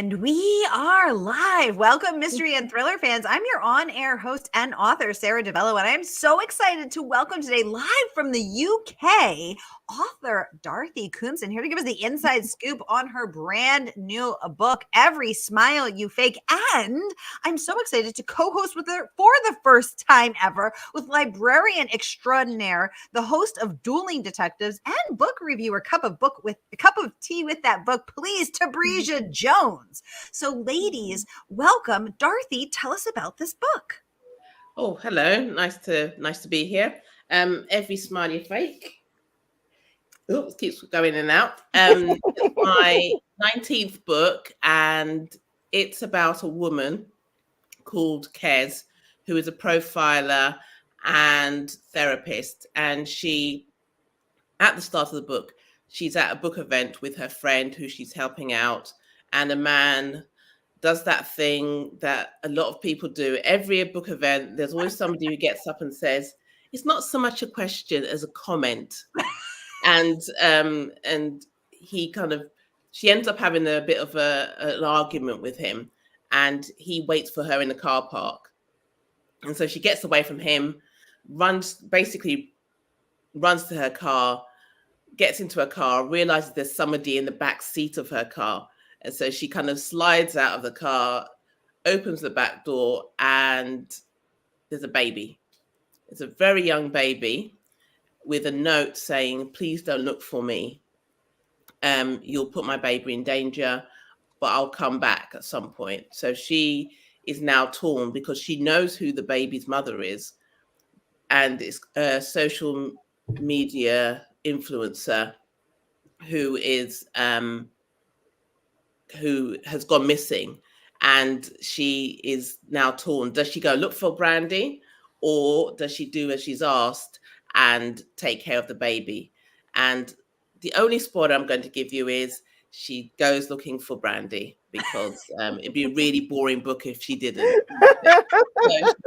And we are live. Welcome, mystery and thriller fans. I'm your on-air host and author, Sara DiVello, and I'm so excited to welcome today, live from the UK, author Dorothy Koomson, here to give us the inside scoop on her brand new book, Every Smile You Fake. And I'm so excited to co-host with her for the first time ever with librarian extraordinaire, the host of Dueling Detectives and book reviewer, cup of tea with that book, please, Tabrisia Jones. So, ladies, welcome. Dorothy, tell us about this book. Oh, hello. Nice to be here. Every Smile You Fake. Oh, it keeps going in and out. It's my 19th book, and it's about a woman called Kez, who is a profiler and therapist. And she, at the start of the book, she's at a book event with her friend who she's helping out, and a man does that thing that a lot of people do. Every book event, there's always somebody who gets up and says, it's not so much a question as a comment. And he she ends up having a bit of an argument with him, and he waits for her in the car park. And so she gets away from him, runs to her car, gets into her car, realizes there's somebody in the back seat of her car. And so she kind of slides out of the car, opens the back door, and there's a baby. It's a very young baby with a note saying, please don't look for me. You'll put my baby in danger, but I'll come back at some point. So she is now torn because she knows who the baby's mother is. And it's a social media influencer who has gone missing, and she is now torn. Does she go look for Brandy, or does she do as she's asked and take care of the baby? And the only spoiler I'm going to give you is she goes looking for Brandy, because it'd be a really boring book if she didn't.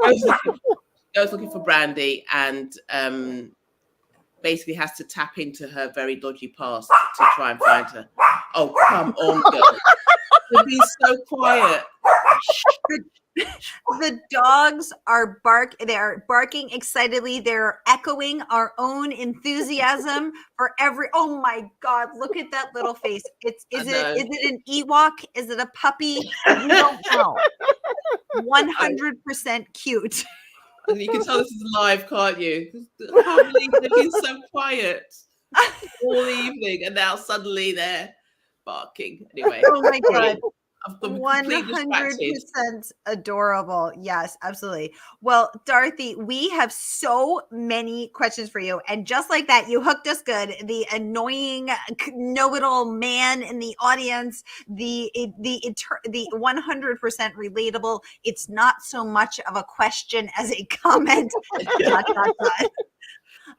So she goes looking for Brandy, and basically has to tap into her very dodgy past to try and find her. Oh, come on, girl. You'll be so quiet. The dogs are barking excitedly. They're echoing our own enthusiasm for every. Oh my God, look at that little face. Is it an Ewok? Is it a puppy? We don't know. 100% cute. You can tell this is live, can't you? I can't believe they've been so quiet all evening, and now suddenly they're barking. Anyway. Oh my God. 100% adorable. Yes, absolutely. Well, Dorothy, we have so many questions for you. And just like that, you hooked us good. The annoying know-it-all man in the audience, the 100% relatable. It's not so much of a question as a comment.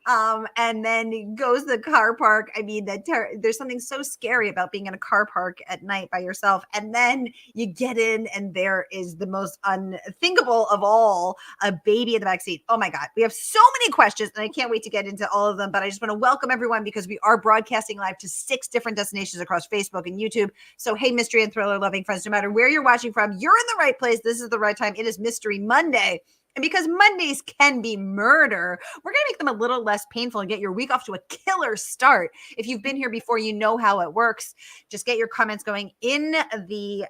And then goes the car park. I mean, there's something so scary about being in a car park at night by yourself. And then you get in, and there is the most unthinkable of all, a baby in the backseat. Oh my God. We have so many questions, and I can't wait to get into all of them. But I just want to welcome everyone, because we are broadcasting live to 6 different destinations across Facebook and YouTube. So, hey, mystery and thriller loving friends, no matter where you're watching from, you're in the right place. This is the right time. It is Mystery Monday. And because Mondays can be murder, we're going to make them a little less painful and get your week off to a killer start. If you've been here before, you know how it works. Just get your comments going in the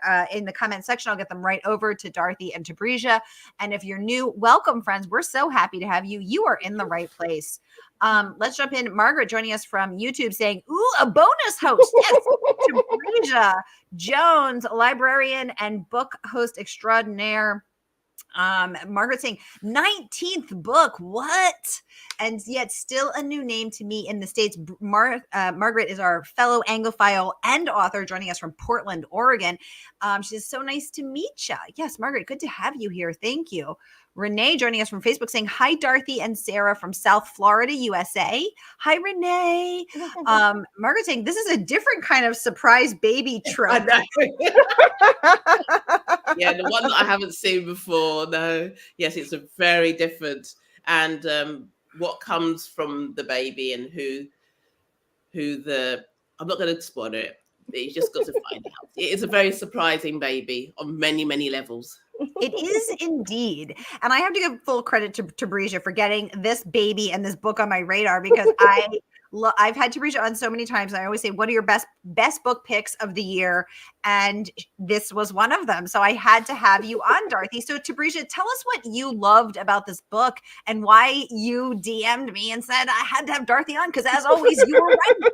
comment section. I'll get them right over to Dorothy and Tabrisia. And if you're new, welcome, friends. We're so happy to have you. You are in the right place. Let's jump in. Margaret joining us from YouTube saying, ooh, a bonus host. Yes, Tabrisia Jones, librarian and book host extraordinaire. Margaret saying 19th book, what? And yet still a new name to me in the States. Margaret is our fellow Anglophile and author joining us from Portland, Oregon. She says, so nice to meet you. Yes, Margaret, good to have you here. Thank you. Renee joining us from Facebook saying, hi, Dorothy and Sara from South Florida, USA. Hi, Renee. Margaret saying, this is a different kind of surprise baby trip. Yeah, the one that I haven't seen before. No. Yes, it's a very different. And what comes from the baby, and who I'm not going to spoil it, But you just got to find out. It is a very surprising baby on many, many levels. It is indeed. And I have to give full credit to Brescia for getting this baby and this book on my radar, because I've had Brescia on so many times. And I always say, what are your best book picks of the year? And this was one of them. So I had to have you on, Dorothy. So Brescia, tell us what you loved about this book and why you DM'd me and said I had to have Dorothy on, because as always, you were right.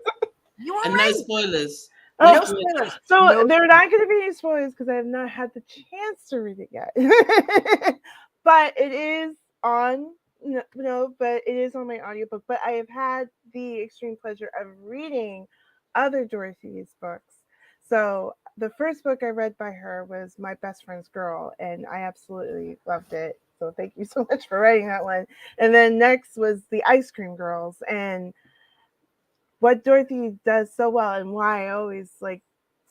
You were And right. no spoilers. No spoilers. So No there are not going to be any spoilers because I have not had the chance to read it yet. But it is on, but it is on my audiobook. But I have had the extreme pleasure of reading other Dorothy's books. So the first book I read by her was My Best Friend's Girl, and I absolutely loved it. So thank you so much for writing that one. And then next was The Ice Cream Girls, and what Dorothy does so well, and why I always like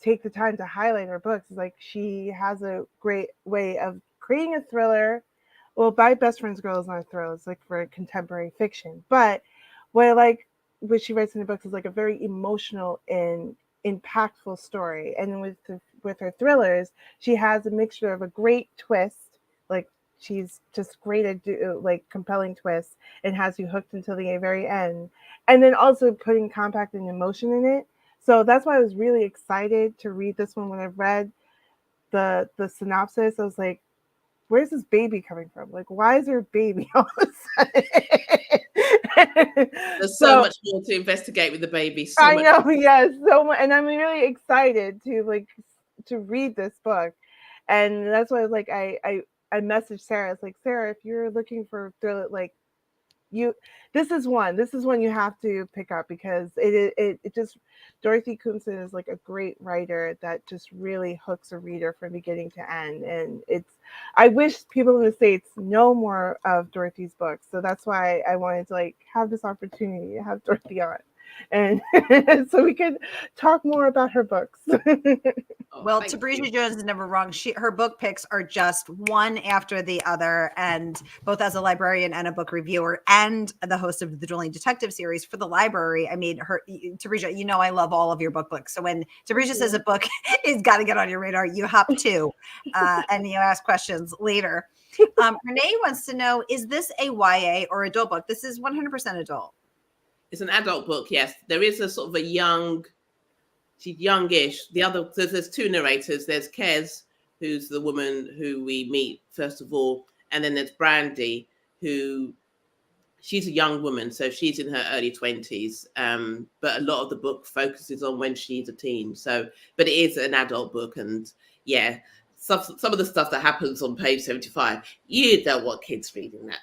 take the time to highlight her books, is like she has a great way of creating a thriller. Well, My Best Friend's Girl is not a thriller; it's like for contemporary fiction. But what I like, what she writes in the books, is like a very emotional and impactful story. And with her thrillers, she has a mixture of a great twist, like she's just great at like compelling twists, and has you hooked until the very end, and then also putting compact and emotion in it. So that's why I was really excited to read this one. When I read the synopsis, I was like, where's this baby coming from? Like, why is there a baby all of a sudden? There's so much more to investigate with the baby. I know, yes, so much, and I'm really excited to read this book, and that's why like I messaged Sarah. It's like, Sarah, if you're looking for thriller, like this is one you have to pick up, because it just, Dorothy Koomson is like a great writer that just really hooks a reader from beginning to end. And I wish people in the States know more of Dorothy's books, so that's why I wanted to like have this opportunity to have Dorothy on, and so we could talk more about her books. Well, Brescia Jones is never wrong. Her book picks are just one after the other, and both as a librarian and a book reviewer and the host of the Dueling Detective series for the library, I made her, Brescia, I love all of your books. So when Brescia says a book is got to get on your radar, you hop to, and you ask questions later. Renee wants to know, is this a YA or adult book? This is 100% adult. It's an adult book, yes. There is a sort of a she's youngish. There's two narrators. There's Kez, who's the woman who we meet first of all, and then there's Brandy, who she's a young woman, so she's in her early 20s. But a lot of the book focuses on when she's a teen. But it is an adult book, and yeah, some of the stuff that happens on page 75, you don't want kids reading that.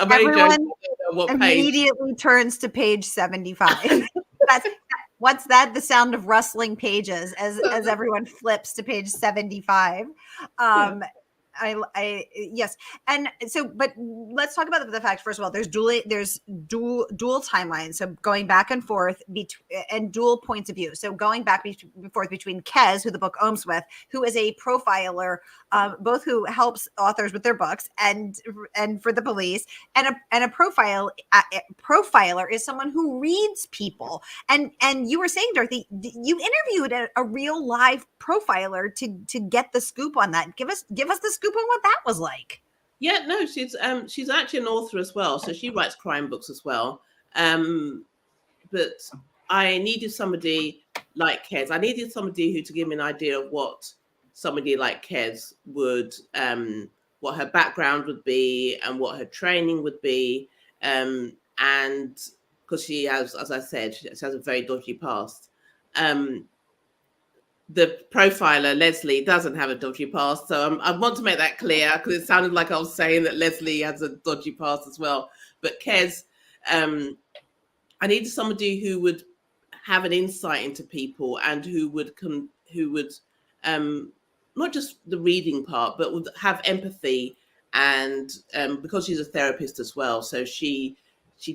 Everyone immediately turns to page 75. What's that? The sound of rustling pages as everyone flips to page 75. Yes. And so, but let's talk about the fact, first of all, there's dual timelines. So going back and forth and dual points of view. So going back and forth between Kez, who the book opens with, who is a profiler, both who helps authors with their books and for the police, and a profiler is someone who reads people. And you were saying, Dorothy, you interviewed a real live profiler to get the scoop on that. Give us the scoop on what that was like. Yeah, no, she's actually an author as well, so she writes crime books as well. But I needed somebody like Kez. I needed somebody to give me an idea of what somebody like Kez would, what her background would be and what her training would be, and because she has, as I said, she has a very dodgy past. The profiler, Leslie, doesn't have a dodgy past. So I want to make that clear, because it sounded like I was saying that Leslie has a dodgy past as well. But Kez, I needed somebody who would have an insight into people and who would not just the reading part, but would have empathy. And because she's a therapist as well, so she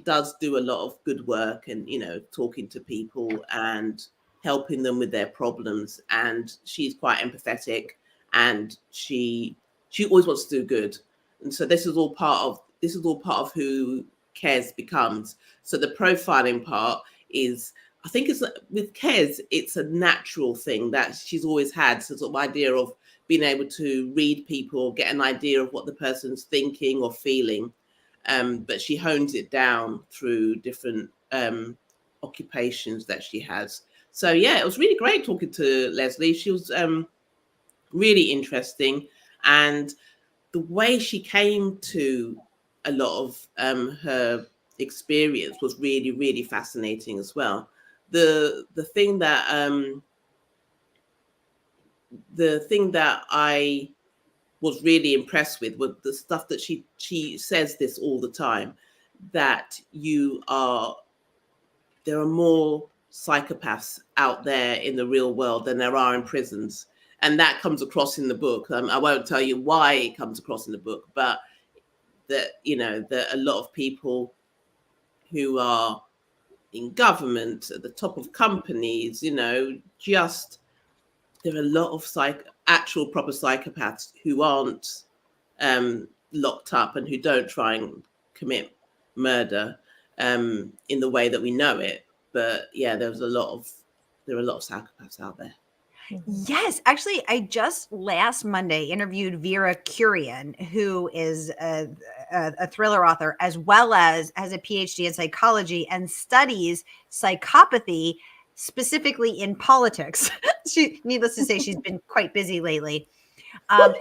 does do a lot of good work and, talking to people and helping them with their problems, and she's quite empathetic, and she always wants to do good, and so this is all part of who Kez becomes. So the profiling part is I think it's with Kez, it's a natural thing that she's always had, so sort of idea of being able to read people, get an idea of what the person's thinking or feeling. But she hones it down through different occupations that she has. So yeah, it was really great talking to Leslie. She was really interesting, and the way she came to a lot of her experience was really, really fascinating as well. The thing that I was really impressed with was the stuff that she says this all the time, that there are more psychopaths out there in the real world than there are in prisons. And that comes across in the book. I won't tell you why it comes across in the book, but that, that a lot of people who are in government, at the top of companies, just there are a lot of actual proper psychopaths who aren't locked up and who don't try and commit murder in the way that we know it. But yeah, there are a lot of psychopaths out there. Yes, actually, I just last Monday interviewed Vera Kurian, who is a thriller author, as well as has a PhD in psychology and studies psychopathy, specifically in politics. Needless to say, she's been quite busy lately. But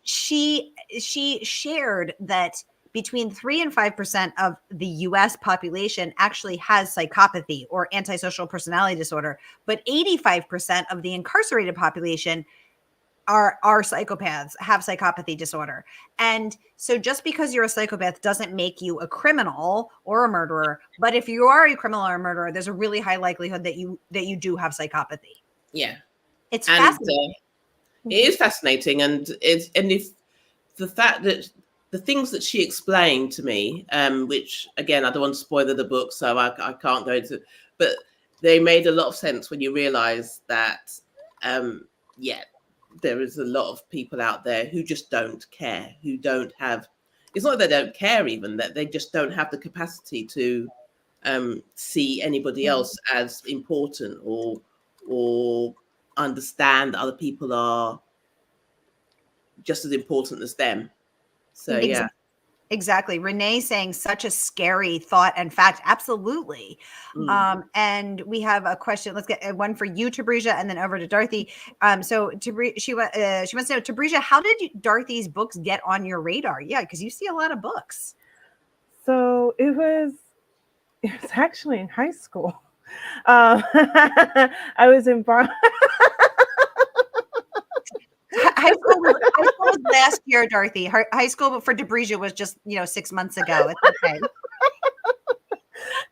she shared that between 3 and 5% of the US population actually has psychopathy or antisocial personality disorder, but 85% of the incarcerated population are psychopaths, have psychopathy disorder. And so just because you're a psychopath doesn't make you a criminal or a murderer, but if you are a criminal or a murderer, there's a really high likelihood that you do have psychopathy. Yeah. It's fascinating. It is fascinating, and if the fact that the things that she explained to me, which again I don't want to spoil the book, so I can't go into, but they made a lot of sense when you realize that, there is a lot of people out there who just don't care, who don't have. It's not that they don't care, even that they just don't have the capacity to see anybody else as important or understand that other people are just as important as them. So yeah. Exactly. Renee saying such a scary thought and fact. Absolutely. And we have a question. Let's get one for you, Tabrija, and then over to Dorothy. So she wants to know, Tabrija, how did Dorothy's books get on your radar? Yeah, because you see a lot of books. So it was actually in high school. I was in High school was last year, Dorothy. High school for Tabrija was just 6 months ago. It's okay.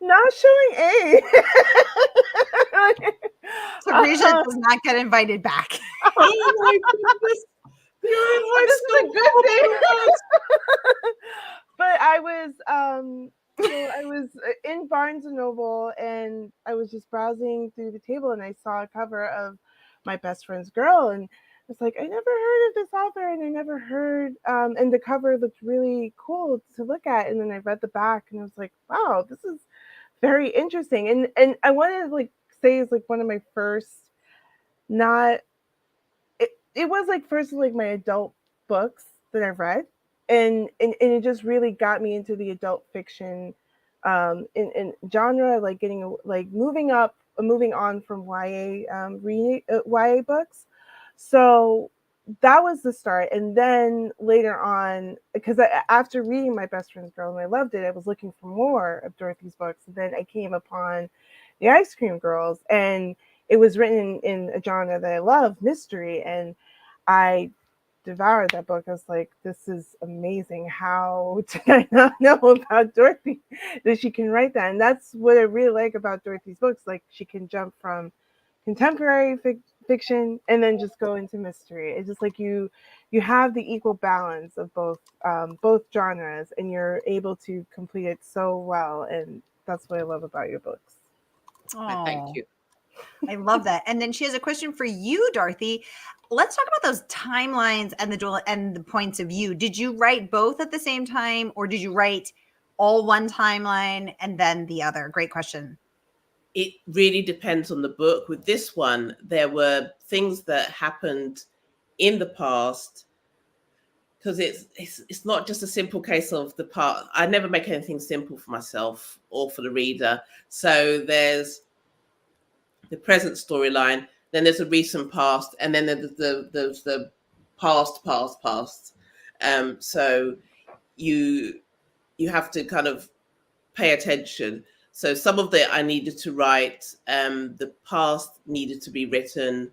Not showing age. Tabrija does not get invited back. Oh my goodness. This is a good thing. But I was in Barnes and Noble, and I was just browsing through the table, and I saw a cover of My Best Friend's Girl, and I was like, I never heard of this author, and I never heard, and the cover looked really cool to look at, and then I read the back, and I was like, wow, this is very interesting, and I wanted to say it's one of my first, it was first my adult books that I read, and it just really got me into the adult fiction in genre, getting moving on from YA books. So that was the start. And then later on, because after reading My Best Friend's Girl and I loved it, I was looking for more of Dorothy's books. And then I came upon The Ice Cream Girls, and it was written in a genre that I love, mystery. And I devoured that book. I was like, this is amazing. How did I not know about Dorothy, that she can write that? And that's what I really like about Dorothy's books. She can jump from contemporary fiction and then just go into mystery. It's just you have the equal balance of both genres, and you're able to complete it so well. And that's what I love about your books. Oh, thank you. I love that. And then she has a question for you, Dorothy. Let's talk about those timelines and the points of view. Did you write both at the same time, or did you write all one timeline and then the other? Great question. it really depends on the book. With this one, there were things that happened in the past, because it's not just a simple case of the part. I never make anything simple for myself or for the reader. So there's the present storyline, then there's a recent past, and then there's the past. So you have to kind of pay attention. So some of it I needed to write. The past needed to be written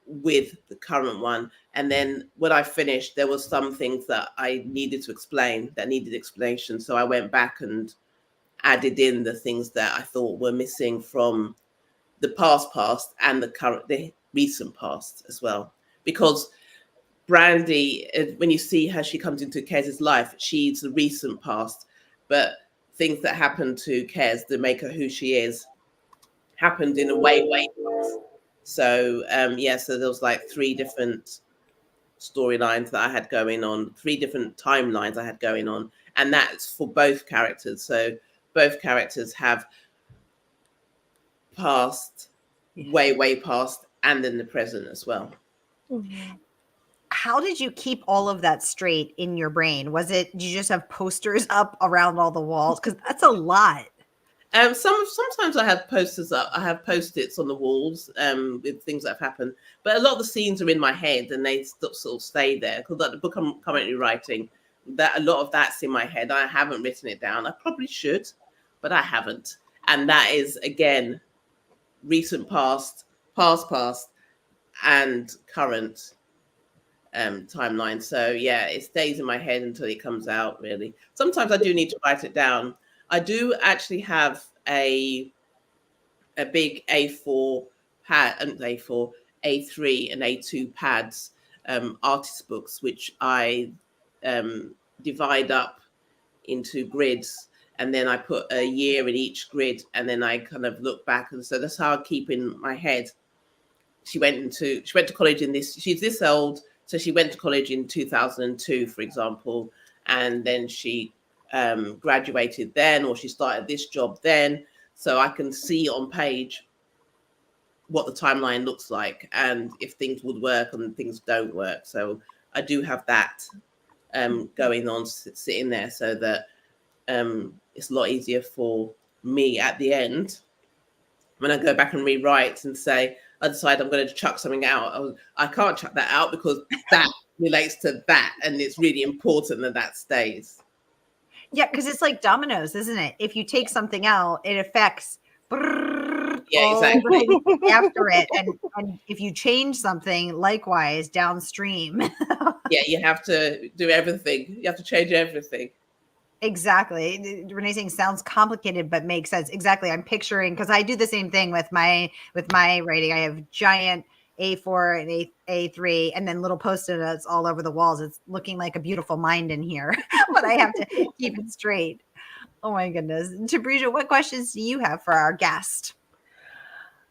with the current one, and then when I finished, there was some things that I needed to explain that needed explanation. So I went back and added in the things that I thought were missing from the past and the recent past as well. Because Brandy, when you see her, she comes into Kez's life, she's the recent past, but things that happened to Kez that make her who she is happened in a way past. So so there was like 3 different storylines that I had going on, 3 different timelines I had going on, and that's for both characters. So both characters have past, way past, and then the present as well. Mm-hmm. How did you keep all of that straight in your brain? Did you just have posters up around all the walls? Because that's a lot. Sometimes I have posters up. I have post-its on the walls with things that have happened. But a lot of the scenes are in my head, and they sort of stay there. Because the book I'm currently writing, that a lot of that's in my head. I haven't written it down. I probably should, but I haven't. And that is, again, recent past, and current timeline. So yeah, it stays in my head until it comes out, really. Sometimes I do need to write it down. I do actually have a big A4 pad, A4, A3 and A2 pads, artist books, which I divide up into grids, and then I put a year in each grid, and then I kind of look back, and so that's how I keep in my head. She went to college in this. She's this old, so she went to college in 2002, for example, and then she graduated then, or she started this job then. So I can see on page what the timeline looks like, and if things would work and things don't work. So I do have that going on, sitting there, so that it's a lot easier for me at the end when I go back and rewrite and say, I decide I'm going to chuck something out. I can't chuck that out because that relates to that, and it's really important that stays. Yeah, because it's like dominoes, isn't it? If you take something out, it affects exactly. after it, and if you change something, likewise downstream. Yeah, you have to do everything. You have to change everything. Exactly. Renee's saying sounds complicated, but makes sense. Exactly. I'm picturing, because I do the same thing with my writing. I have giant A4 and A3, and then little post-it notes all over the walls. It's looking like a beautiful mind in here, but I have to keep it straight. Oh my goodness. Tabrija, what questions do you have for our guest?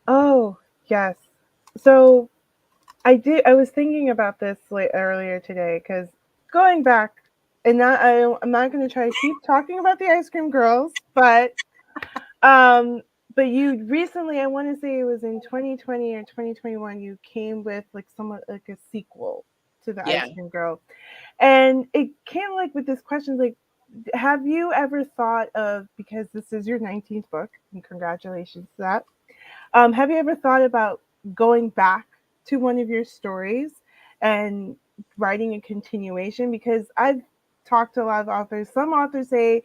Oh, yes. So I was thinking about this earlier today, because going back, and I'm not going to try to keep talking about the Ice Cream Girls, but you recently, I want to say it was in 2020 or 2021, you came with like somewhat like a sequel to the Ice Cream Girl, and it came like with this question, like, have you ever thought of, because this is your 19th book, and congratulations to that, have you ever thought about going back to one of your stories and writing a continuation? Because I've talked to a lot of authors. Some authors say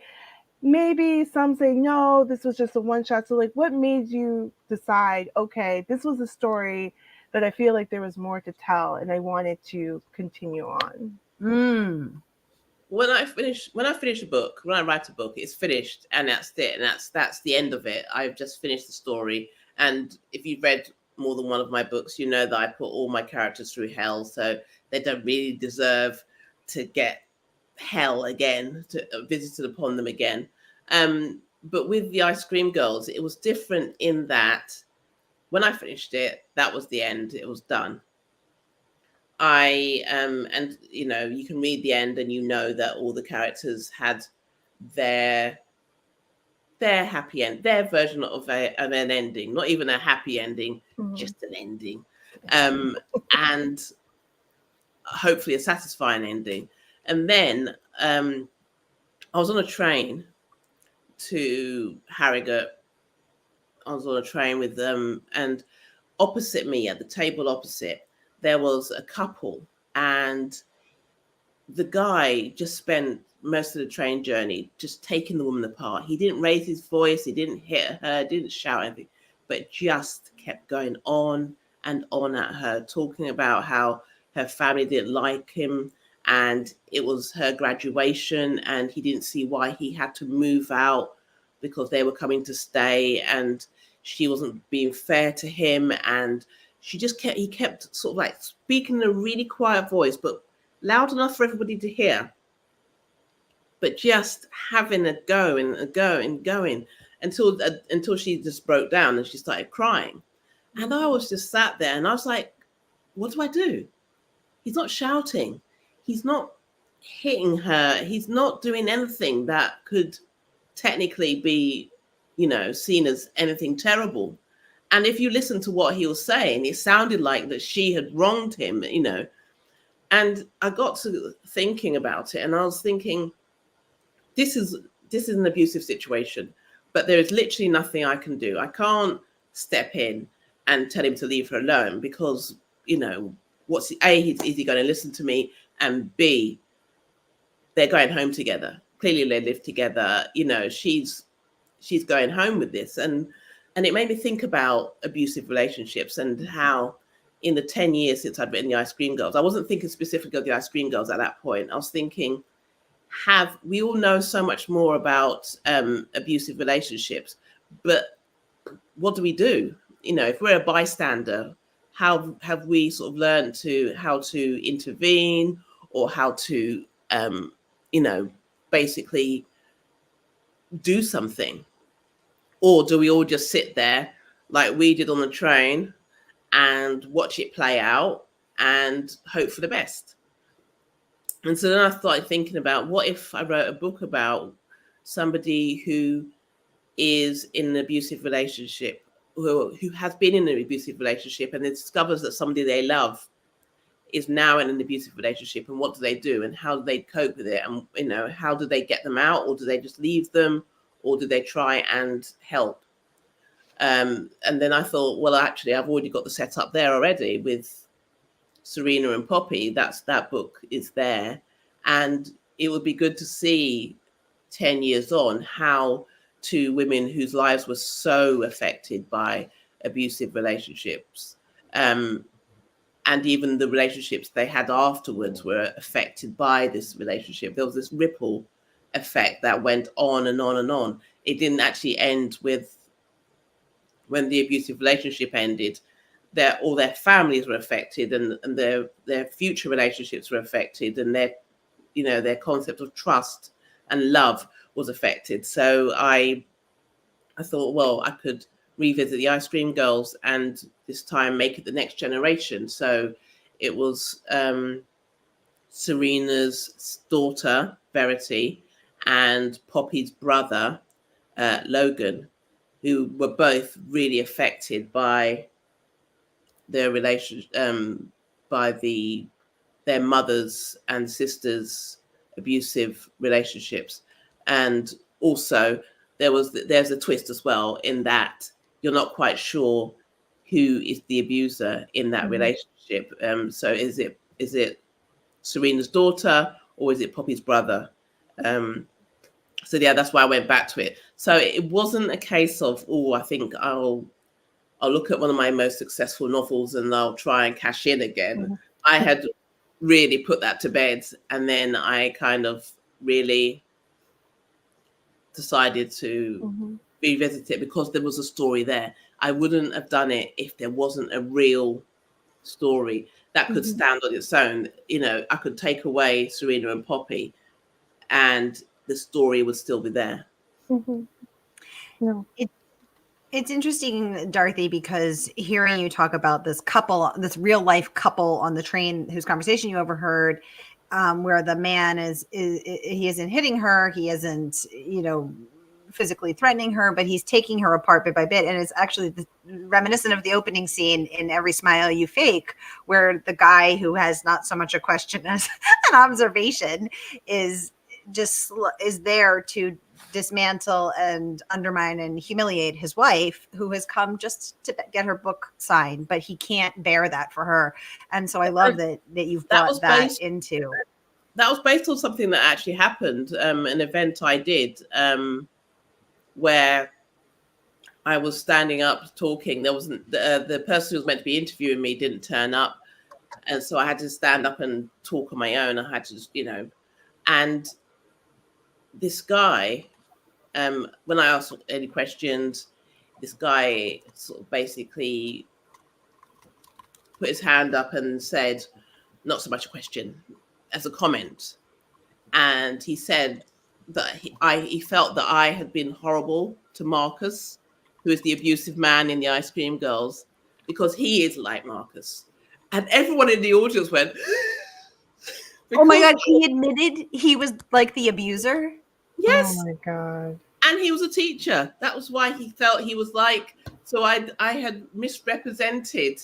maybe, some say no, this was just a one shot. So like, what made you decide, okay, this was a story that I feel like there was more to tell and I wanted to continue on? When I finish a book, when I write a book, it's finished, and that's it, and that's the end of it. I've just finished the story. And if you've read more than one of my books, you know that I put all my characters through hell, so they don't really deserve to get hell again, visited upon them again. But with the Ice Cream Girls, it was different in that when I finished it, that was the end. It was done. And you know, you can read the end and you know that all the characters had their their happy end, their version of an ending, not even a happy ending, just an ending, and hopefully a satisfying ending. And then I was on a train to Harrogate. I was on a train with them, and opposite me, at the table opposite, there was a couple, and the guy just spent most of the train journey just taking the woman apart. He didn't raise his voice, he didn't hit her, didn't shout anything, but just kept going on and on at her, talking about how her family didn't like him, and it was her graduation, and he didn't see why he had to move out because they were coming to stay, and she wasn't being fair to him. And he kept sort of like speaking in a really quiet voice, but loud enough for everybody to hear, but just having a go and a go and going until she just broke down and she started crying. And I was just sat there and I was like, what do I do? He's not shouting. He's not hitting her. He's not doing anything that could technically be, seen as anything terrible. And if you listen to what he was saying, it sounded like that she had wronged him, And I got to thinking about it, and I was thinking, this is an abusive situation, but there is literally nothing I can do. I can't step in and tell him to leave her alone because, is he going to listen to me? And B, they're going home together. Clearly they live together. She's going home with this. And it made me think about abusive relationships and how in the 10 years since I'd written The Ice Cream Girls, I wasn't thinking specifically of The Ice Cream Girls at that point. I was thinking, we all know so much more about abusive relationships, but what do we do? If we're a bystander, how have we sort of learned how to intervene or how to, basically do something? Or do we all just sit there like we did on the train and watch it play out and hope for the best? And so then I started thinking about, what if I wrote a book about somebody who is in an abusive relationship, who has been in an abusive relationship, and discovers that somebody they love is now in an abusive relationship, and what do they do, and how do they cope with it, and how do they get them out, or do they just leave them, or do they try and help? And then I thought, well, actually, I've already got the setup there already with Serena and Poppy. That book is there, and it would be good to see 10 years on how two women whose lives were so affected by abusive relationships, and even the relationships they had afterwards were affected by this relationship. There was this ripple effect that went on and on and on. It didn't actually end with when the abusive relationship ended. All their families were affected, and their future relationships were affected, and their concept of trust and love was affected. So I thought, well, I could revisit The Ice Cream Girls and this time make it the next generation. So it was Serena's daughter, Verity, and Poppy's brother, Logan, who were both really affected by their relationship, by their mothers and sisters' abusive relationships. And also there's a twist as well, in that you're not quite sure who is the abuser in that relationship. So is it Serena's daughter, or is it Poppy's brother? So yeah, that's why I went back to it. So it wasn't a case of, I think I'll look at one of my most successful novels and I'll try and cash in again. I had really put that to bed, and then I kind of really decided to revisit it because there was a story there. I wouldn't have done it if there wasn't a real story that could stand on its own. I could take away Serena and Poppy and the story would still be there. No. It's interesting, Dorothy, because hearing you talk about this couple, this real life couple on the train whose conversation you overheard, where the man he isn't hitting her, he isn't, physically threatening her, but he's taking her apart bit by bit. And it's actually reminiscent of the opening scene in Every Smile You Fake, where the guy who has not so much a question as an observation is there to dismantle and undermine and humiliate his wife, who has come just to get her book signed, but he can't bear that for her. And so I love that you've brought that into. That was based on something that actually happened, an event I did, where I was standing up talking. There wasn't the person who was meant to be interviewing me didn't turn up, and so I had to stand up and talk on my own. I had to, and this guy, when I asked any questions, this guy sort of basically put his hand up and said, "Not so much a question," as a comment. And he said that he felt that I had been horrible to Marcus, who is the abusive man in the Ice Cream Girls, because he is like Marcus. And everyone in the audience went, oh my God, he admitted he was like the abuser? Yes. Oh my God. And he was a teacher. That was why he felt he was like, so I had misrepresented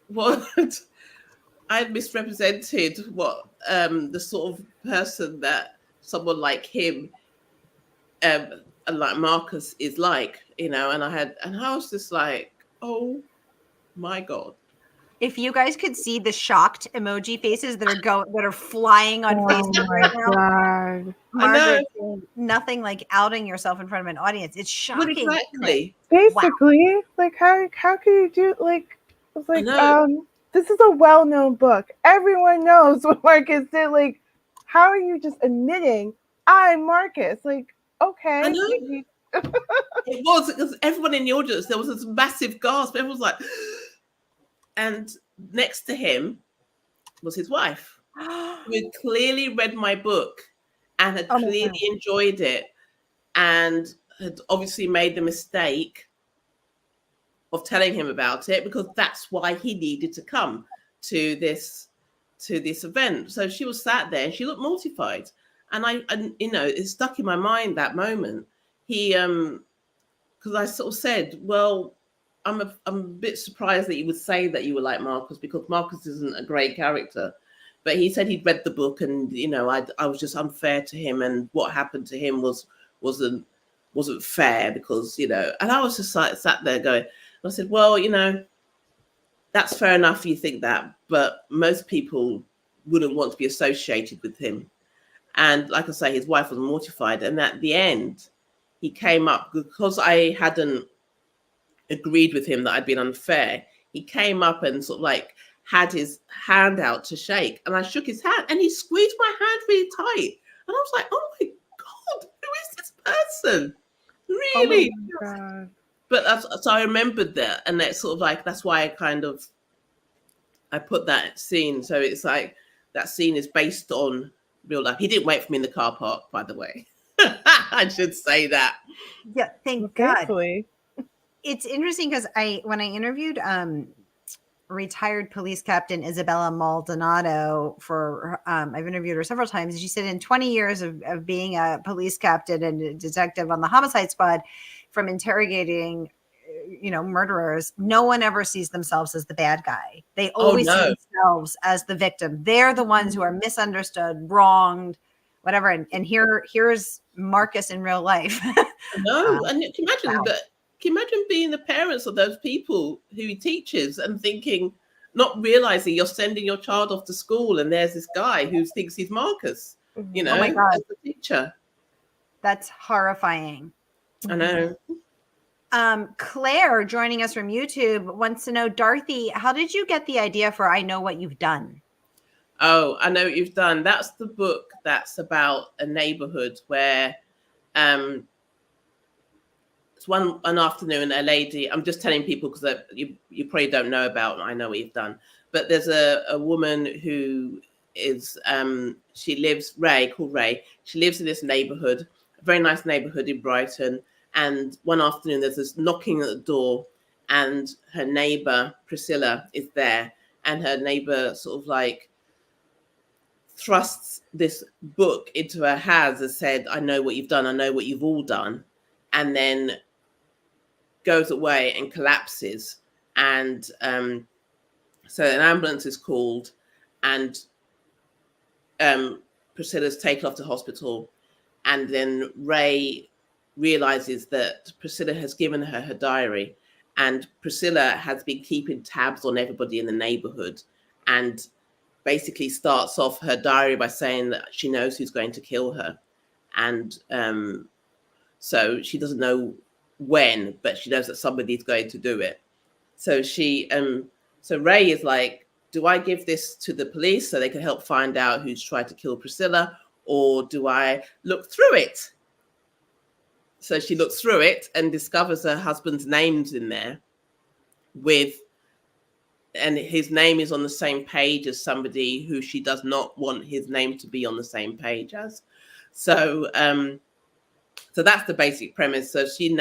what the sort of person that someone like him and like Marcus is like, and I was just like, oh my God. If you guys could see the shocked emoji faces that are flying on Facebook right now. God. Margaret, nothing like outing yourself in front of an audience. It's shocking. Exactly. Basically, wow. Like how can you do it's like this is a well-known book. Everyone knows what Marcus did. Like, how are you just admitting I'm Marcus? Like, okay. I know. It was because everyone in the audience, there was this massive gasp. Everyone was like, and next to him was his wife, who had clearly read my book and had clearly enjoyed it, and had obviously made the mistake of telling him about it, because that's why he needed to come to this event. So she was sat there and she looked mortified, and it stuck in my mind that moment. He because I sort of said, well, I'm a bit surprised that you would say that you were like Marcus, because Marcus isn't a great character. But he said he'd read the book, and I was just unfair to him, and what happened to him wasn't fair, because and I was just like sat there going, I said, well, that's fair enough, you think that, but most people wouldn't want to be associated with him. And like I say, his wife was mortified, and at the end he came up, because I hadn't agreed with him that I'd been unfair. He came up and sort of like had his hand out to shake, and I shook his hand, and he squeezed my hand really tight, and I was like, oh my God, who is this person? Really? Oh my God. But so I remembered that, and that's sort of like, that's why I put that scene. So it's like that scene is based on real life. He didn't wait for me in the car park, by the way. I should say that. Yeah, thank God. It's interesting because when I interviewed retired police captain Isabella Maldonado for I've interviewed her several times, and she said in 20 years of being a police captain and a detective on the homicide squad, from interrogating murderers, no one ever sees themselves as the bad guy. They always see themselves as the victim. They're the ones who are misunderstood, wronged, whatever. And here's Marcus in real life. No, and can you imagine that? Can you imagine being the parents of those people who he teaches and thinking, not realizing you're sending your child off to school, and there's this guy who thinks he's Marcus, oh my God, as the teacher. That's horrifying. I know. Claire, joining us from YouTube, wants to know, Dorothy, how did you get the idea for I Know What You've Done? Oh, I Know What You've Done. That's the book that's about a neighborhood where it's an afternoon, a lady, I'm just telling people because you probably don't know about I Know What You've Done, but there's a woman who is, she lives, called Ray. She lives in this neighborhood, a very nice neighborhood in Brighton. And one afternoon there's this knocking at the door, and her neighbor, Priscilla, is there. And her neighbor sort of like thrusts this book into her hands and said, I know what you've done. I know what you've all done. And then goes away and collapses. And so an ambulance is called, and Priscilla's taken off to hospital. And then Ray realizes that Priscilla has given her her diary, and Priscilla has been keeping tabs on everybody in the neighborhood, and basically starts off her diary by saying that she knows who's going to kill her. And so she doesn't know when, but she knows that somebody's going to do it. So so Ray is like, do I give this to the police so they can help find out who's tried to kill Priscilla, or do I look through it? So she looks through it and discovers her husband's name's in there and his name is on the same page as somebody who she does not want his name to be on the same page as. So so that's the basic premise. So she's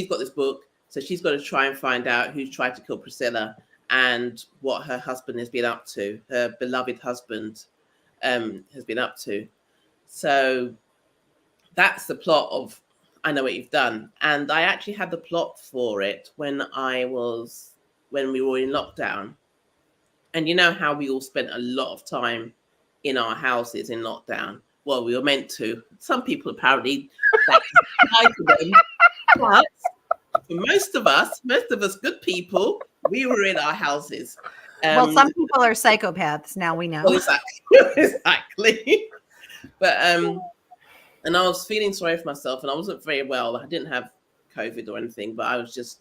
got this book, so she's got to try and find out who's tried to kill Priscilla and what her husband has been up to, her beloved husband has been up to. So that's the plot of I Know What You've Done. And I actually had the plot for it when we were in lockdown. And you know how we all spent a lot of time in our houses in lockdown. Well, we were meant to. Some people apparently that applied to them. But for most of us good people, we were in our houses. Well, some people are psychopaths. Now we know. Well, exactly. But and I was feeling sorry for myself, and I wasn't very well. I didn't have COVID or anything, but I was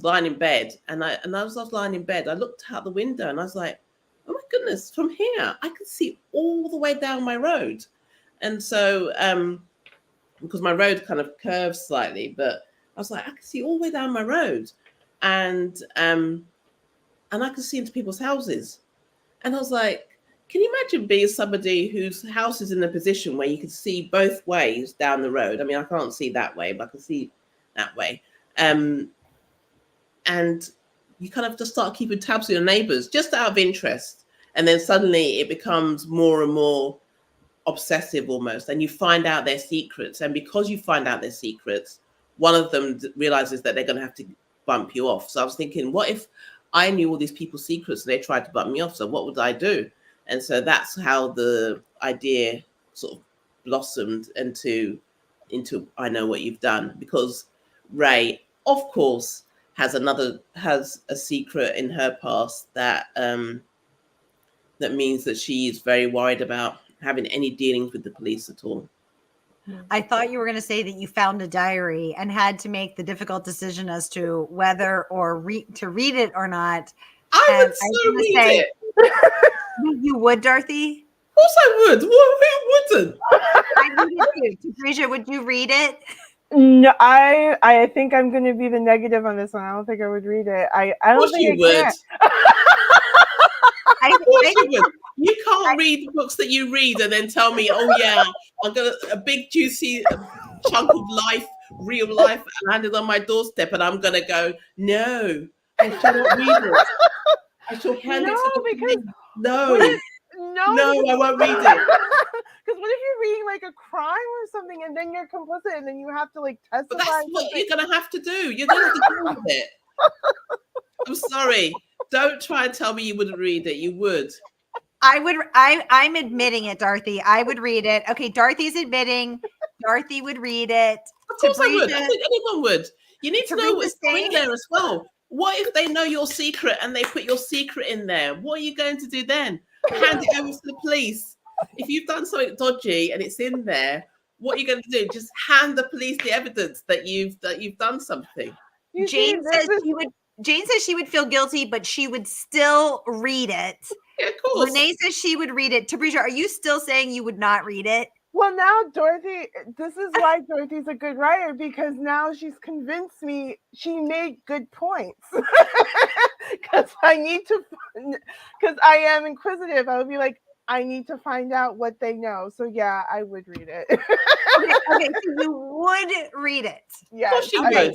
lying in bed, and I was lying in bed. I looked out the window, and I was like, "Oh my goodness! From here, I could see all the way down my road." And so, because my road kind of curves slightly, but I was like, I could see all the way down my road, and I could see into people's houses, and I was like, can you imagine being somebody whose house is in a position where you can see both ways down the road? I mean, I can't see that way, but I can see that way. And you kind of just start keeping tabs on your neighbors just out of interest. And then suddenly it becomes more and more obsessive almost. And you find out their secrets. And because you find out their secrets, one of them realizes that they're going to have to bump you off. So I was thinking, what if I knew all these people's secrets and they tried to bump me off? So what would I do? And so that's how the idea sort of blossomed into I Know What You've Done, because Ray, of course, has a secret in her past that means that she is very worried about having any dealings with the police at all. I thought you were going to say that you found a diary and had to make the difficult decision as to whether or to read it or not. I would so read it. You would, Dorothy? Of course I would. Who wouldn't? I would too. Bridget, would you read it? No, I think I'm going to be the negative on this one. I don't think I would read it. I don't think you would. I Of course you would. You can't read the books that you read and then tell me, oh yeah, I'm gonna a big juicy chunk of life, real life, landed on my doorstep, and I'm gonna go, no, I shall not read it. I shall hand it to the police. No, I won't read it. Because what if you're reading like a crime or something, and then you're complicit, and then you have to like testify? But that's what you're gonna have to do. You're gonna have to deal with it. I'm sorry. Don't try and tell me you wouldn't read it. You would. I would. I'm admitting it, Dorothy. I would read it. Okay, Dorothy's admitting. Dorothy would read it. Of course I would. I think anyone would. You need to know what's in there as well. What if they know your secret and they put your secret in there? What are you going to do then? Hand it over to the police. If you've done something dodgy and it's in there, what are you going to do? Just hand the police the evidence that you've done something. Jane says she would feel guilty, but she would still read it. Yeah, of course. Renee says she would read it. Tabrisha, are you still saying you would not read it? Well, now Dorothy, this is why Dorothy's a good writer, because now she's convinced me she made good points. Because I am inquisitive. I would be like, I need to find out what they know. So yeah, I would read it. Okay, so you would read it. Yeah, of course you would.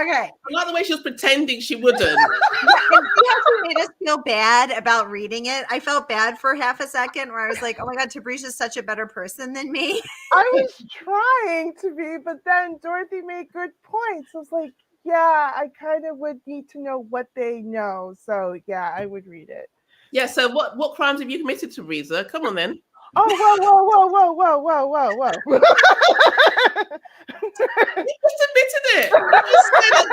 Okay. I like the way she was pretending she wouldn't. Yeah, and she actually made us feel bad about reading it. I felt bad for half a second where I was like, oh my God, Tabriza's such a better person than me. I was trying to be, but then Dorothy made good points. I was like, yeah, I kind of would need to know what they know. So yeah, I would read it. Yeah, so what crimes have you committed, Teresa? Come on then. Oh, whoa. You just admitted it. You just said it.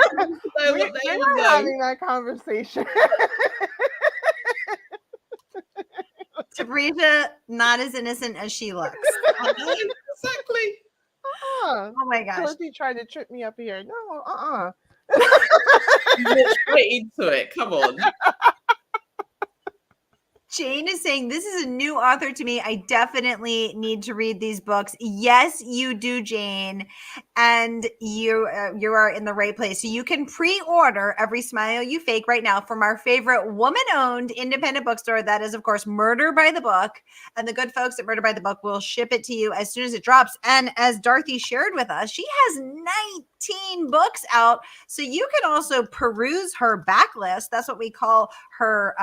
So what they We're all not know. having that conversation. Tabriza, not as innocent as she looks. Exactly. Oh my gosh. Dorothy tried to trip me up here. No, You walked straight into it. Come on. Jane is saying, this is a new author to me. I definitely need to read these books. Yes, you do, Jane. And you are in the right place. So you can pre-order Every Smile You Fake right now from our favorite woman-owned independent bookstore. That is, of course, Murder by the Book. And the good folks at Murder by the Book will ship it to you as soon as it drops. And as Dorothy shared with us, she has 19 books out. So you can also peruse her backlist. That's what we call her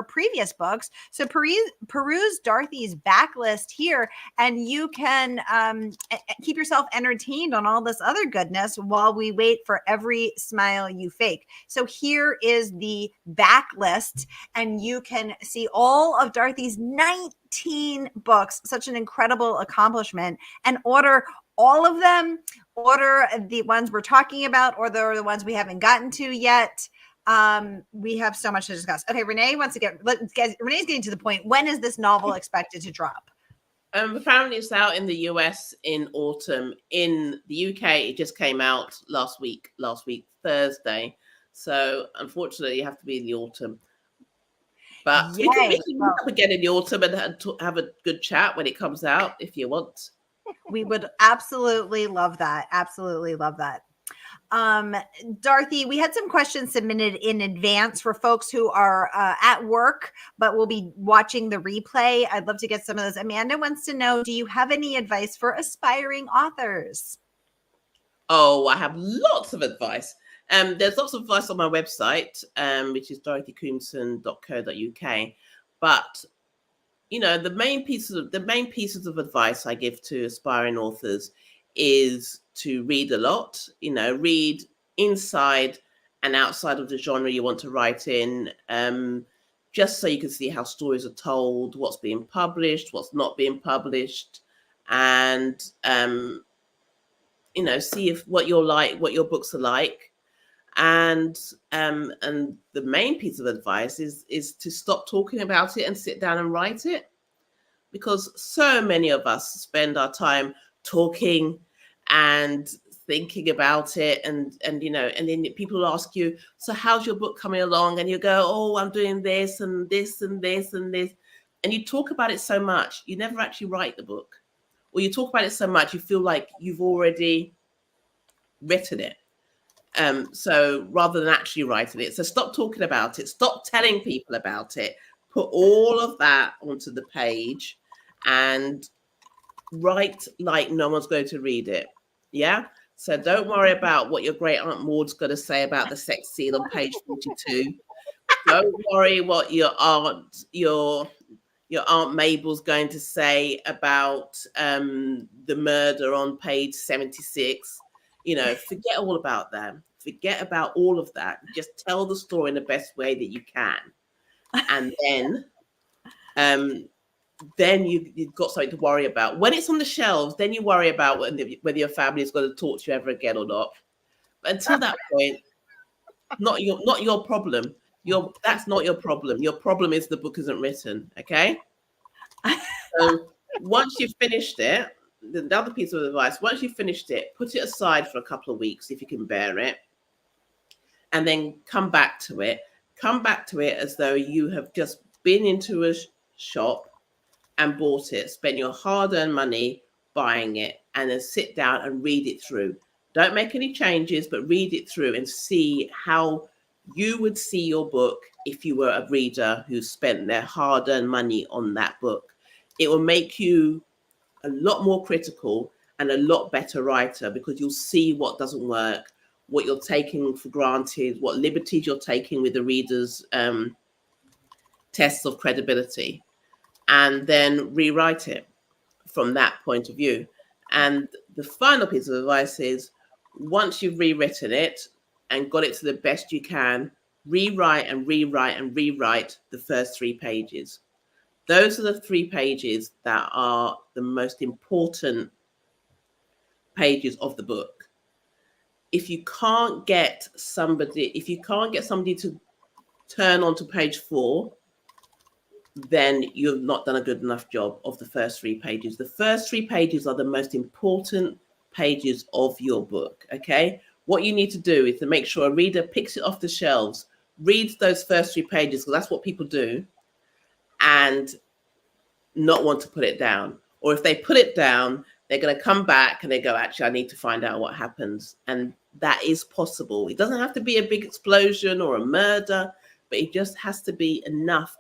previous books. So peruse Dorothy's backlist here, and you can keep yourself entertained on all this other goodness while we wait for Every Smile You Fake. So here is the backlist, and you can see all of Dorothy's 19 books. Such an incredible accomplishment. And order all of them. Order the ones we're talking about, or the ones we haven't gotten to yet. We have so much to discuss. Okay, Renee wants to Renee's getting to the point. When is this novel expected to drop? Apparently it's out in the US in autumn. In the UK, it just came out last week, Thursday. So unfortunately, you have to be in the autumn. But we can meet up again in the autumn and have a good chat when it comes out, if you want. We would absolutely love that. Absolutely love that. Dorothy, we had some questions submitted in advance for folks who are at work, but will be watching the replay. I'd love to get some of those. Amanda wants to know, do you have any advice for aspiring authors? Oh, I have lots of advice. There's lots of advice on my website, which is dorothykoomson.co.uk. But the main pieces of advice I give to aspiring authors is to read a lot. Read inside and outside of the genre you want to write in, just so you can see how stories are told, what's being published, what's not being published, and see if what your books are like. And the main piece of advice is to stop talking about it and sit down and write it, because so many of us spend our time talking and thinking about it, and then people ask you, so how's your book coming along? And you go, oh, I'm doing this and this and this and this, and you talk about it so much, you never actually write the book, or you talk about it so much you feel like you've already written it. So rather than actually writing it, so stop talking about it, stop telling people about it, put all of that onto the page and write like no one's going to read it. Yeah. So don't worry about what your great aunt Maud's going to say about the sex scene on page 42. Don't worry what your aunt Mabel's going to say about the murder on page 76. Forget all about them. Forget about all of that. Just tell the story in the best way that you can. And then you've got something to worry about. When it's on the shelves, then you worry about whether your family is going to talk to you ever again or not. But until that point, not your problem. That's not your problem. Your problem is the book isn't written. Okay. So once you've finished it, the other piece of advice, once you've finished it, put it aside for a couple of weeks if you can bear it, and then come back to it as though you have just been into a shop and bought it, spent your hard-earned money buying it, and then sit down and read it through. Don't make any changes, but read it through and see how you would see your book if you were a reader who spent their hard-earned money on that book. It will make you a lot more critical and a lot better writer, because you'll see what doesn't work, what you're taking for granted, what liberties you're taking with the reader's tests of credibility, and then rewrite it from that point of view. And the final piece of advice is, once you've rewritten it and got it to the best you can, rewrite and rewrite and rewrite the first 3 pages. Those are the 3 pages that are the most important pages of the book. If you can't get somebody to turn onto page 4, then you've not done a good enough job of the first 3 pages. The first 3 pages are the most important pages of your book, okay? What you need to do is to make sure a reader picks it off the shelves, reads those first 3 pages, because that's what people do, and not want to put it down. Or if they put it down, they're going to come back and they go, actually, I need to find out what happens. And that is possible. It doesn't have to be a big explosion or a murder, but it just has to be enough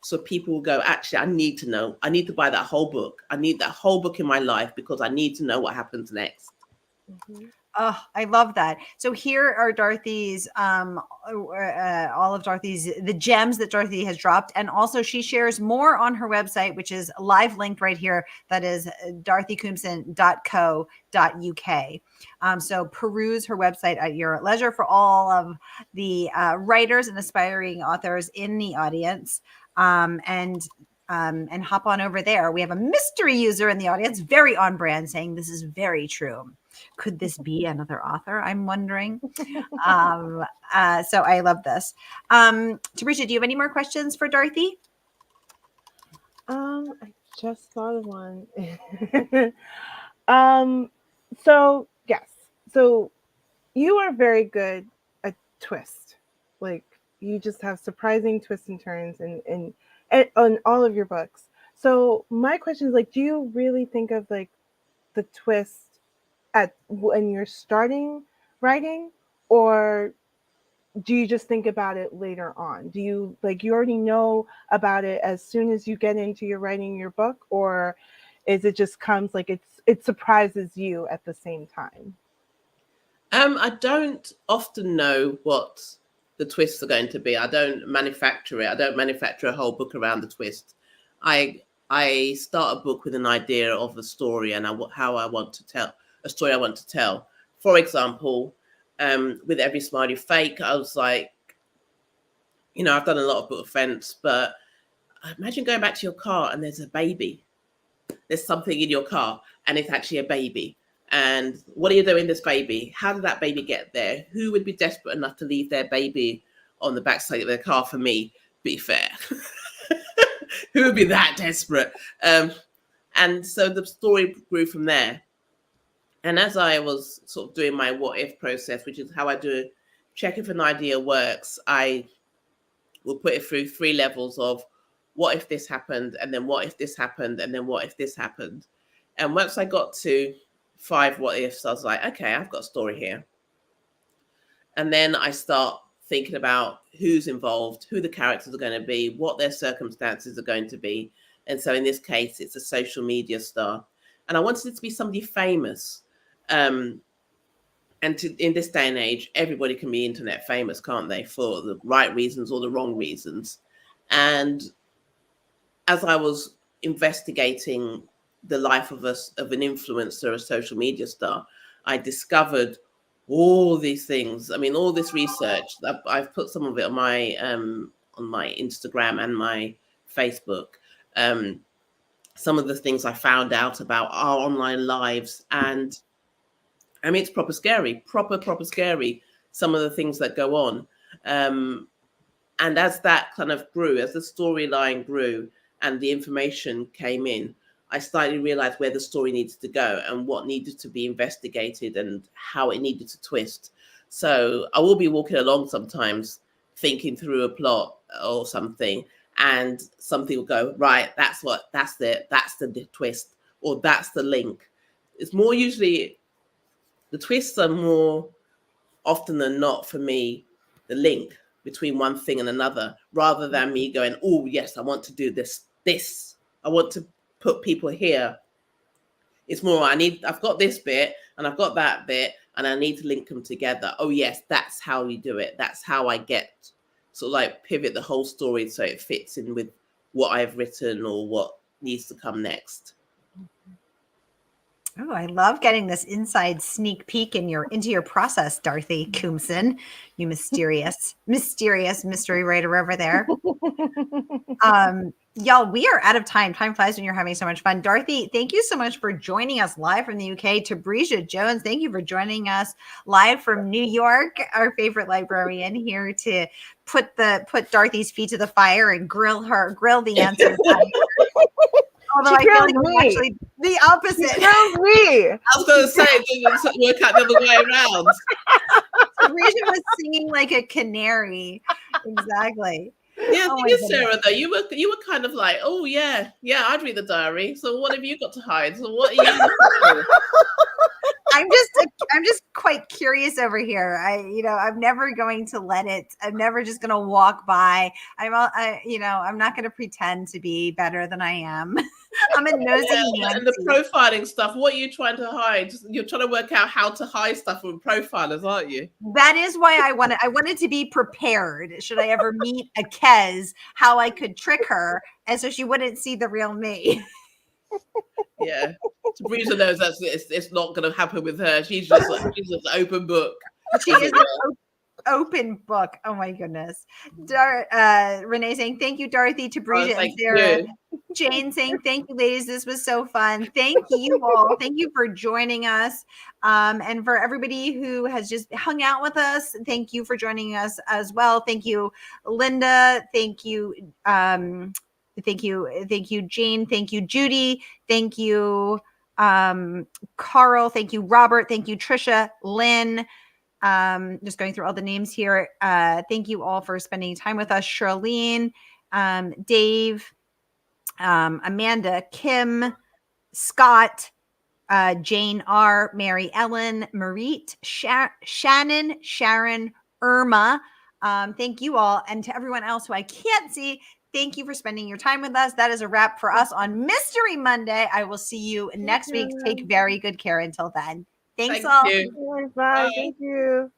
so people will go, actually, I need to know. I need to buy that whole book. I need that whole book in my life because I need to know what happens next. Mm-hmm. Oh, I love that. So here are Dorothy's, all of Dorothy's, the gems that Dorothy has dropped. And also she shares more on her website, which is live linked right here. That is dorothykoomson.co.uk. So peruse her website at your leisure for all of the writers and aspiring authors in the audience. And hop on over there. We have a mystery user in the audience, very on brand, saying this is very true. Could this be another author? I'm wondering. So I love this. Tarisha, do you have any more questions for Dorothy? I just thought of one. So yes. So you are very good at twist. Like you just have surprising twists and turns and on all of your books. So my question is like, do you really think of like the twist at when you're starting writing, or do you just think about it later on? Do you like you already know about it as soon as you get into your writing your book, or is it just comes like it surprises you at the same time? I don't often know what the twists are going to be. I don't manufacture it. I don't manufacture a whole book around the twist. I start a book with an idea of a story and how I want to tell a story I want to tell. For example, with Every Smile You Fake, I was like, I've done a lot of book offense, but imagine going back to your car and there's a baby. There's something in your car and it's actually a baby. And what are you doing this baby? How did that baby get there? Who would be desperate enough to leave their baby on the backside of their car? For me, be fair. Who would be that desperate? And so the story grew from there. And as I was sort of doing my what if process, which is how I do check if an idea works, I will put it through 3 levels of what if this happened, and then what if this happened, and then what if this happened. And once I got to 5 what ifs, I was like, okay, I've got a story here. And then I start thinking about who's involved, who the characters are going to be, what their circumstances are going to be. And so in this case, it's a social media star. And I wanted it to be somebody famous. In this day and age, everybody can be internet famous, can't they? For the right reasons or the wrong reasons. And as I was investigating the life of an influencer, a social media star, I discovered all these things. I mean, all this research. I've put some of it on my Instagram and my Facebook. Some of the things I found out about our online lives, and I mean, it's proper scary, proper scary. Some of the things that go on, and as that kind of grew, as the storyline grew, and the information came in, I started to realize where the story needed to go and what needed to be investigated and how it needed to twist. So I will be walking along sometimes thinking through a plot or something, and something will go, right, that's the twist, or that's the link. It's more usually, the twists are more often than not for me, the link between one thing and another, rather than me going, oh yes, I want to do this, I want to put people here. It's more, I've got this bit and I've got that bit, and I need to link them together. Oh yes, that's how we do it. That's how I get sort of like pivot the whole story so it fits in with what I've written or what needs to come next. Oh, I love getting this inside sneak peek into your process, Dorothy Koomson. You mysterious mystery writer over there. Y'all, we are out of time. Time flies when you're having so much fun. Dorothy, thank you so much for joining us live from the UK. Tabrisha Jones, thank you for joining us live from New York, our favorite librarian here to put Dorothy's feet to the fire and grill the answers out of her. Although I feel like it's actually the opposite. Me. I was going to say it doesn't work out the other way around. Tabrisha was singing like a canary. Exactly. Yeah, the thing is, Sarah, though, you were kind of like, oh yeah, I'd read the diary. So what have you got to hide? So what are you? I'm just quite curious over here. I'm never going to let it. I'm never just going to walk by. I'm not going to pretend to be better than I am. I'm a nosy Nancy. And the profiling stuff. What are you trying to hide? You're trying to work out how to hide stuff from profilers, aren't you? That is why I wanted to be prepared. Should I ever meet a Kez, how I could trick her, and so she wouldn't see the real me. Yeah, Sabrina knows it's not going to happen with her. She's just open book. She is an open book. Oh my goodness. Renee saying thank you, Dorothy, Tabrisha, and Sarah. You. Jane saying thank you, ladies. This was so fun. Thank you all. Thank you for joining us. And for everybody who has just hung out with us, thank you for joining us as well. Thank you, Linda. Thank you. Thank you, Jane. Thank you, Judy. Thank you, Carl. Thank you, Robert. Thank you, Trisha, Lynn. Just going through all the names here. Thank you all for spending time with us. Charlene, Dave, Amanda, Kim, Scott, Jane R, Mary Ellen, Marit, Shannon, Sharon, Irma. Thank you all. And to everyone else who I can't see, thank you for spending your time with us. That is a wrap for us on Mystery Monday. I will see you next week. Take very good care until then. Thanks all. Bye. Thank you.